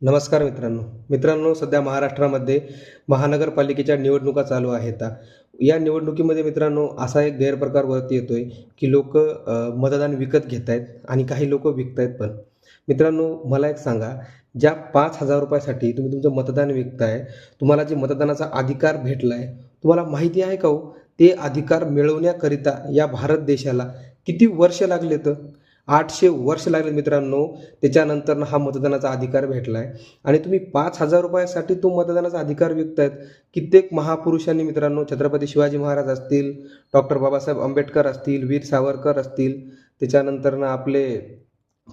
नमस्कार मित्रांनो, सध्या महाराष्ट्रामध्ये महानगरपालिकेच्या निवडणुका चालू आहेत. या निवडणुकीमध्ये मित्रांनो असा एक गैरप्रकार वरती येतोय की लोक मतदान विकत घेत आहेत आणि काही लोक विकतायत पण. मित्रांनो, मला एक सांगा, ज्या 5,000 रुपयासाठी तुम्ही तुमचं मतदान विकताय, तुम्हाला जे मतदानाचा अधिकार भेटलाय, तुम्हाला माहिती आहे का हो, ते अधिकार मिळवण्याकरिता या भारत देशाला किती वर्ष लागलेत? 800 वर्ष लागले मित्रांनो. त्याच्यानंतर हा मतदानाचा अधिकार भेटलाय आणि तुम्ही 5,000 रुपयासाठी तो मतदानाचा अधिकार विकतायत. कित्येक महापुरुषांनी मित्रांनो, छत्रपती शिवाजी महाराज असतील, डॉक्टर बाबासाहेब आंबेडकर असतील, वीर सावरकर असतील, त्याच्यानंतर आपले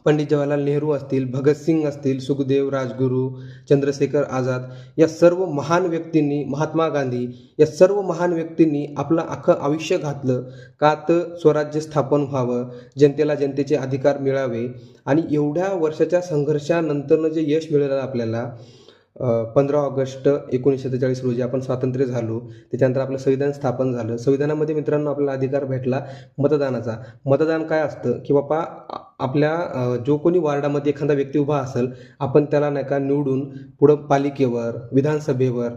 पंडित जवाहरलाल नेहरू असतील, भगतसिंग असतील, सुखदेव, राजगुरू, चंद्रशेखर आझाद, या सर्व महान व्यक्तींनी, महात्मा गांधी, या सर्व महान व्यक्तींनी आपलं अख्खं आयुष्य घातलं का तर स्वराज्य स्थापन व्हावं, जनतेला जनतेचे अधिकार मिळावे. आणि एवढ्या वर्षाच्या संघर्षानंतरनं जे यश मिळालं आपल्याला, 15 ऑगस्ट 1947 रोजी आपण स्वातंत्र्य झालो. त्याच्यानंतर आपलं संविधान स्थापन झालं. संविधानामध्ये मित्रांनो आपल्याला अधिकार भेटला मतदानाचा. मतदान काय असतं की बाबा, आपल्या जो कोणी वार्डामध्ये एखादा व्यक्ती उभा असेल, आपण त्याला नाही का निवडून पुढं पालिकेवर, विधानसभेवर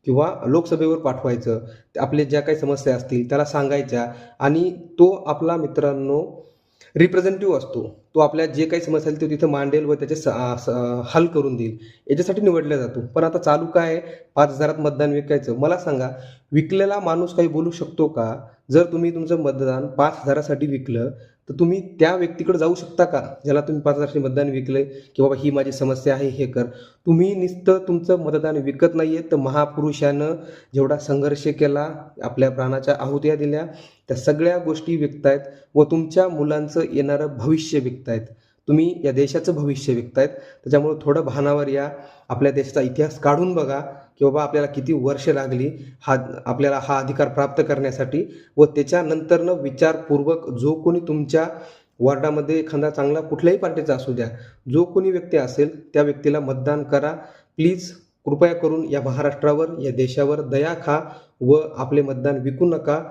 किंवा लोकसभेवर पाठवायचं. आपले ज्या काही समस्या असतील त्याला सांगायच्या आणि तो आपला मित्रांनो रिप्रेझेंटेटिव्ह असतो. तो आपल्या जे काही समस्या असतील ते तिथं मांडेल व त्याचे हल करून देईल. याच्यासाठी निवडला जातो. पण आता चालू काय आहे, 5,000त मतदान विकायचं. मला सांगा, विकलेला माणूस काही बोलू शकतो का? जर तुम्ही तुमचं मतदान 5,000साठी विकलं, तर तुम्ही त्या व्यक्तीकडे जाऊ शकता का, ज्याला तुम्ही 5,000साठी मतदान विकलंय, की बाबा ही माझी समस्या आहे, हे कर. तुम्ही नुसतं तुमचं मतदान विकत नाहीये, तर महापुरुषानं जेवढा संघर्ष केला, आपल्या प्राणाच्या आहुत्या दिल्या, त्या सगळ्या गोष्टी विकतायत व तुमच्या मुलांचं येणारं भविष्य विकतायत. तुम्ही या देशाचं भविष्य विकतायत. त्याच्यामुळे थोडं भानावर या. आपल्या देशाचा इतिहास काढून बघा की बाबा आपल्याला किती वर्ष लागली आपल्याला हा अधिकार प्राप्त करण्यासाठी. व त्याच्यानंतरनं विचारपूर्वक जो कोणी तुमच्या वॉर्डामध्ये एखादा चांगला कुठल्याही पार्टीचा असू द्या, जो कोणी व्यक्ती असेल त्या व्यक्तीला मतदान करा. प्लीज कृपया करून या महाराष्ट्रावर, या देशावर दया खा व आपले मतदान विकू नका.